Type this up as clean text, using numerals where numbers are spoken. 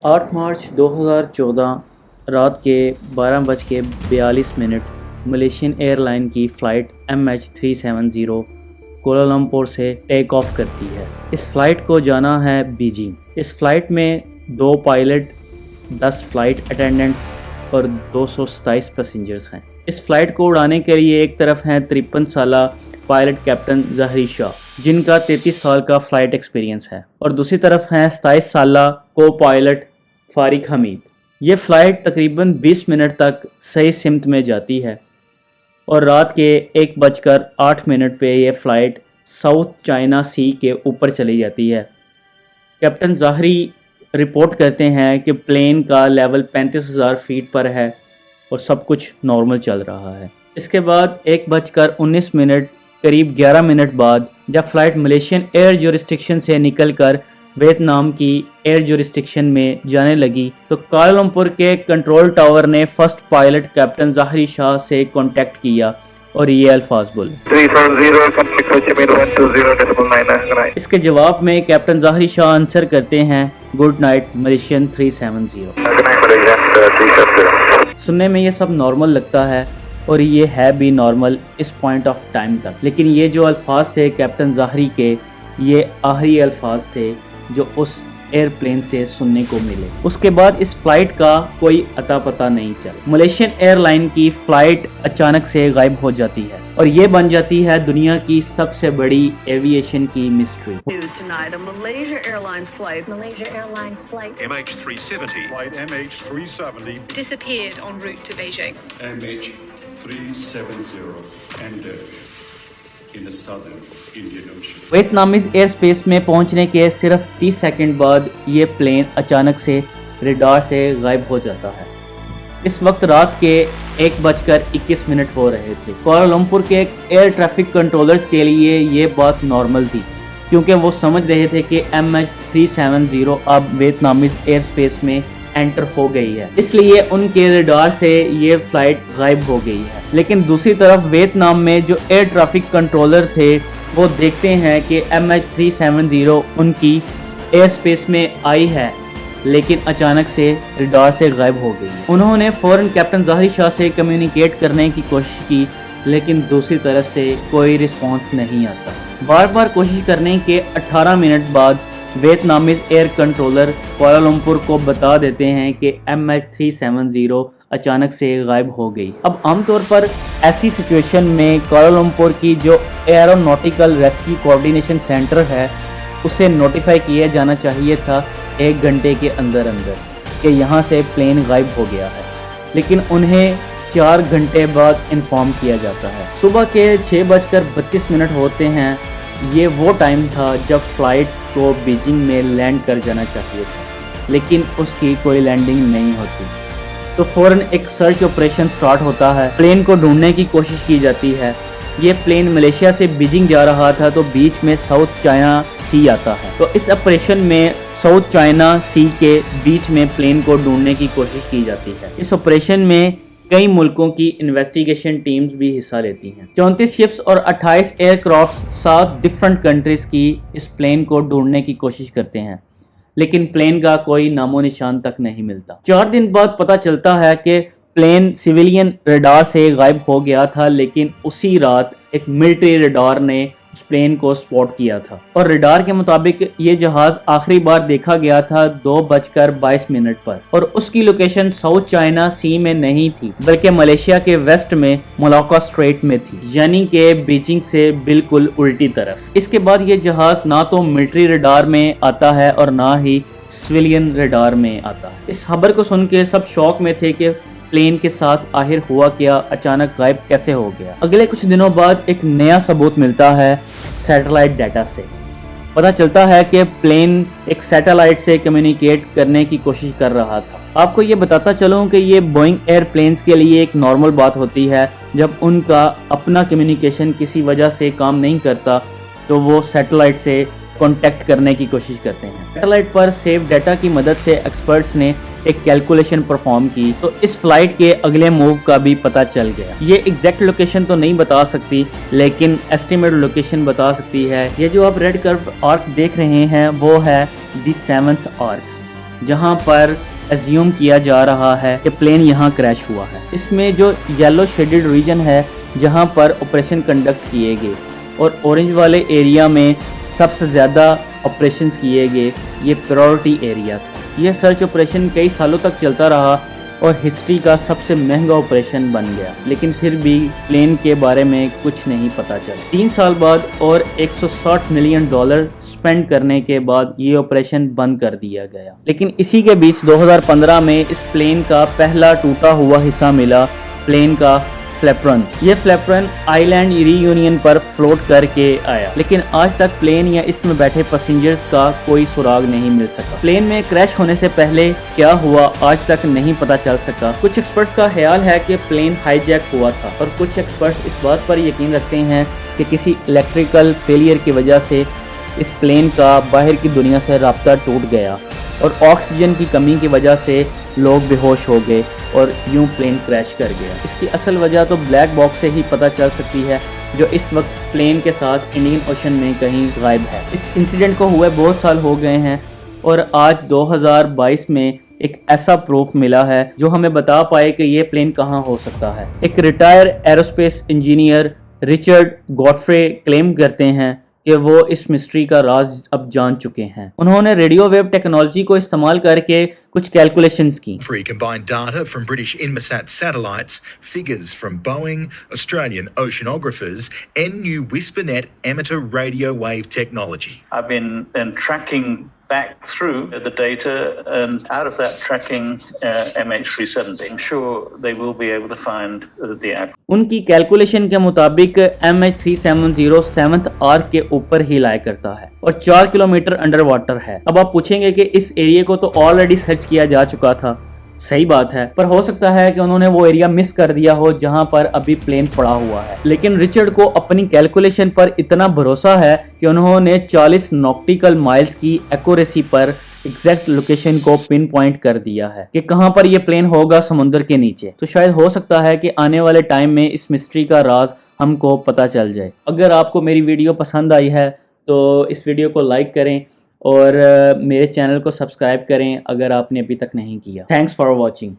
8 مارچ 2014 رات کے 12:42 Malaysian air line کی فلائٹ MH370 کوالالمپور سے ٹیک آف کرتی ہے۔ اس فلائٹ کو جانا ہے بیجنگ۔ اس فلائٹ میں 2 پائلٹ، 10 فلائٹ اٹینڈنٹس اور 227 پیسنجرز ہیں۔ اس فلائٹ کو اڑانے کے لیے ایک طرف ہیں 53 سالہ پائلٹ کیپٹن ظاہری شاہ جن کا 33 سال کا فلائٹ ایکسپیرینس ہے، اور دوسری طرف ہیں 27 سالہ کو پائلٹ فارق حمید۔ یہ فلائٹ تقریباً 20 منٹ تک صحیح سمت میں جاتی ہے اور رات کے 1:08 پہ یہ فلائٹ ساؤتھ چائنا سی کے اوپر چلی جاتی ہے۔ کیپٹن ظاہری رپورٹ کرتے ہیں کہ پلین کا لیول 35,000 فیٹ پر ہے اور سب کچھ نارمل چل رہا ہے۔ اس کے بعد 1:19 قریب 11 منٹ بعد جب فلائٹ ملیشین ایئر جورسڈکشن سے نکل کر ویتنام کی ایئر جورسڈکشن میں جانے لگی تو کوالالمپور کے کنٹرول ٹاور نے فرسٹ پائلٹ کیپٹن ظاہری شاہ سے کانٹیکٹ کیا اور یہ الفاظ بولے۔ اس کے جواب میں کیپٹن ظاہری شاہ آنسر کرتے ہیں گڈ نائٹ ملیشین 370۔ سننے میں یہ سب نارمل لگتا ہے اور یہ ہے بھی نارمل اس پوائنٹ آف ٹائم تک، لیکن یہ جو الفاظ تھے کیپٹن ظاہری کے، یہ آخری الفاظ تھے جو اس ایئر پلین سے سننے کو ملے۔ اس کے بعد اس فلائٹ کا کوئی اتا پتہ نہیں چلا۔ ملیشین ایئر لائن کی فلائٹ اچانک سے غائب ہو جاتی ہے اور یہ بن جاتی ہے دنیا کی سب سے بڑی ایویشن کی mystery. Malaysia Airlines flight MH370 disappeared en route to Beijing. MH370 ended in the southern Indian Ocean. Vietnamese airspace میں پہنچنے کے صرف 30 سیکنڈ بعد یہ پلین اچانک سے ریڈار سے غائب ہو جاتا ہے۔ اس وقت رات کے 1:21 ہو رہے تھے۔ کوالالمپور کے ایئر ٹریفک کنٹرولرز کے لیے یہ بات نارمل تھی کیونکہ وہ سمجھ رہے تھے کہ MH370 اب ویتنامیز ایئر سپیس میں انٹر ہو گئی ہے، اس لیے ان کے ریڈار سے یہ فلائٹ غائب ہو گئی ہے۔ لیکن دوسری طرف ویتنام میں جو ایئر ٹریفک کنٹرولر تھے وہ دیکھتے ہیں کہ MH370 ان کی ایئر سپیس میں آئی ہے لیکن اچانک سے ریڈار سے غائب ہو گئی۔ انہوں نے فوراً کیپٹن ظاہری شاہ سے کمیونیکیٹ کرنے کی کوشش کی لیکن دوسری طرف سے کوئی رسپانس نہیں آتا۔ بار بار کوشش کرنے کے 18 منٹ بعد ویتنامیز ایئر کنٹرولر کوالالمپور کو بتا دیتے ہیں کہ MH370 اچانک سے غائب ہو گئی۔ اب عام طور پر ایسی سچویشن میں کوالالمپور کی جو ایروناٹیکل ریسکیو کوارڈینیشن سینٹر ہے اسے نوٹیفائی کیا جانا چاہیے تھا 1 گھنٹے کے اندر کہ یہاں سے پلین غائب ہو گیا ہے، لیکن انہیں 4 گھنٹے بعد انفارم کیا جاتا ہے۔ صبح کے 6:32 ہوتے ہیں۔ یہ وہ ٹائم تھا جب فلائٹ کو بیجنگ میں لینڈ کر جانا چاہیے تھا لیکن اس کی کوئی لینڈنگ نہیں ہوتی، تو فوراً ایک سرچ آپریشن سٹارٹ ہوتا ہے۔ پلین کو ڈھونڈنے کی کوشش کی جاتی ہے۔ یہ پلین ملیشیا سے بیجنگ جا رہا تھا تو بیچ میں ساؤتھ چائنا سی آتا ہے، تو اس آپریشن میں ساؤتھ چائنا سی کے بیچ میں پلین کو ڈھونڈنے کی کوشش کی جاتی ہے۔ اس آپریشن میں کئی ملکوں کی انویسٹیگیشن ٹیمز بھی حصہ لیتی ہیں۔ 34 شپس اور 28 ایئر کرافٹس 7 ڈفرنٹ کنٹریز کی اس پلین کو ڈھونڈنے کی کوشش کرتے ہیں لیکن پلین کا کوئی نام و نشان تک نہیں ملتا۔ 4 دن بعد پتہ چلتا ہے کہ پلین سویلین ریڈار سے غائب ہو گیا تھا لیکن اسی رات ایک ملٹری ریڈار نے اس پلین کو سپاٹ کیا تھا، اور ریڈار کے مطابق یہ جہاز آخری بار دیکھا گیا تھا 2:22 پر، اور اس کی لوکیشن ساؤتھ چائنا سی میں نہیں تھی بلکہ ملیشیا کے ویسٹ میں ملاکا اسٹریٹ میں تھی، یعنی کہ بیجنگ سے بالکل الٹی طرف۔ اس کے بعد یہ جہاز نہ تو ملٹری ریڈار میں آتا ہے اور نہ ہی سویلین ریڈار میں آتا ہے۔ اس خبر کو سن کے سب شوق میں تھے کہ پلین کے ساتھ آخر ہوا کیا، اچانک غائب کیسے ہو گیا۔ اگلے کچھ دنوں بعد ایک نیا ثبوت ملتا ہے سیٹلائٹ ڈیٹا سے۔ پتہ چلتا ہے کہ پلین ایک سیٹلائٹ سے کمیونیکیٹ کرنے کی کوشش کر رہا تھا۔ آپ کو یہ بتاتا چلوں کہ یہ بوئنگ ایئر پلینز کے لیے ایک نارمل بات ہوتی ہے، جب ان کا اپنا کمیونیکیشن کسی وجہ سے کام نہیں کرتا تو وہ سیٹلائٹ سے کانٹیکٹ کرنے کی کوشش کرتے ہیں۔ سیٹلائٹ پر سیو ڈیٹا کی مدد سے ایکسپرٹس نے ایک کیلکولیشن پرفارم کی تو اس فلائٹ کے اگلے موو کا بھی پتہ چل گیا۔ یہ ایگزیکٹ لوکیشن تو نہیں بتا سکتی لیکن ایسٹیمیٹ لوکیشن بتا سکتی ہے۔ یہ جو آپ ریڈ کرو آرک دیکھ رہے ہیں وہ ہے دی 7th آرک۔ جہاں پر ایزیوم کیا جا رہا ہے کہ پلین یہاں کریش ہوا ہے۔ اس میں جو یلو شیڈڈ ریجن ہے جہاں پر آپریشن کنڈکٹ کیے گئے اور اورنج والے ایریا میں سب سے زیادہ آپریشنز کیے گئے، یہ پرائورٹی ایریا تھا۔ یہ سرچ آپریشن کئی سالوں تک چلتا رہا اور ہسٹری کا سب سے مہنگا آپریشن بن گیا، لیکن پھر بھی پلین کے بارے میں کچھ نہیں پتا چلا۔ 3 سال بعد اور $160 ملین سپینڈ کرنے کے بعد یہ آپریشن بند کر دیا گیا، لیکن اسی کے بیچ 2015 میں اس پلین کا پہلا ٹوٹا ہوا حصہ ملا، پلین کا فلیپرن۔ یہ فلیپرن آئی لینڈ ری یونین پر فلوٹ کر کے آیا، لیکن آج تک پلین یا اس میں بیٹھے پیسنجرز کا کوئی سراغ نہیں مل سکا۔ پلین میں کریش ہونے سے پہلے کیا ہوا آج تک نہیں پتا چل سکا۔ کچھ ایکسپرٹس کا خیال ہے کہ پلین ہائی جیک ہوا تھا، اور کچھ ایکسپرٹس اس بات پر یقین رکھتے ہیں کہ کسی الیکٹریکل فیلئر کی وجہ سے اس پلین کا باہر کی دنیا سے رابطہ ٹوٹ گیا اور آکسیجن کی کمی کی وجہ سے لوگ بے ہوش ہو گئے اور یوں پلین کریش کر گیا۔ اس کی اصل وجہ تو بلیک باکس سے ہی پتہ چل سکتی ہے، جو اس وقت پلین کے ساتھ انڈین اوشن میں کہیں غائب ہے۔ اس انسیڈنٹ کو ہوئے بہت سال ہو گئے ہیں، اور آج 2022 میں ایک ایسا پروف ملا ہے جو ہمیں بتا پائے کہ یہ پلین کہاں ہو سکتا ہے۔ ایک ریٹائر ایروسپیس انجینئر رچرڈ گوڈفرے کلیم کرتے ہیں کہ وہ اس مسٹری کا راز اب جان چکے ہیں۔ انہوں نے ریڈیو ویو ٹیکنالوجی کو استعمال کر کے کچھ کیلکولیشنز کی۔ Free combined data from British Inmarsat satellites, figures from Boeing, Australian oceanographers, and new WhisperNet amateur radio wave technology. I've been then tracking back through the data, and out of that tracking MH370. I'm sure they will be able to find the app. ان کی calculation کے مطابق MH370 7th arc کے اوپر ہی لائے کرتا ہے اور 4 kilometre under water ہے۔ اب آپ پوچھیں گے کہ اس ایریا کو تو آلریڈی سرچ کیا جا چکا تھا، صحیح بات ہے، پر ہو سکتا ہے کہ انہوں نے وہ ایریا مس کر دیا ہو جہاں پر ابھی پلین پڑا ہوا ہے۔ لیکن رچرڈ کو اپنی کیلکولیشن پر اتنا بھروسہ ہے کہ انہوں نے 40 نوٹیکل مائلز کی ایکوریسی پر ایگزیکٹ لوکیشن کو پن پوائنٹ کر دیا ہے کہ کہاں پر یہ پلین ہوگا سمندر کے نیچے۔ تو شاید ہو سکتا ہے کہ آنے والے ٹائم میں اس مسٹری کا راز ہم کو پتہ چل جائے۔ اگر آپ کو میری ویڈیو پسند آئی ہے تو اس ویڈیو کو لائک کریں اور میرے چینل کو سبسکرائب کریں اگر آپ نے ابھی تک نہیں کیا۔ Thanks for watching.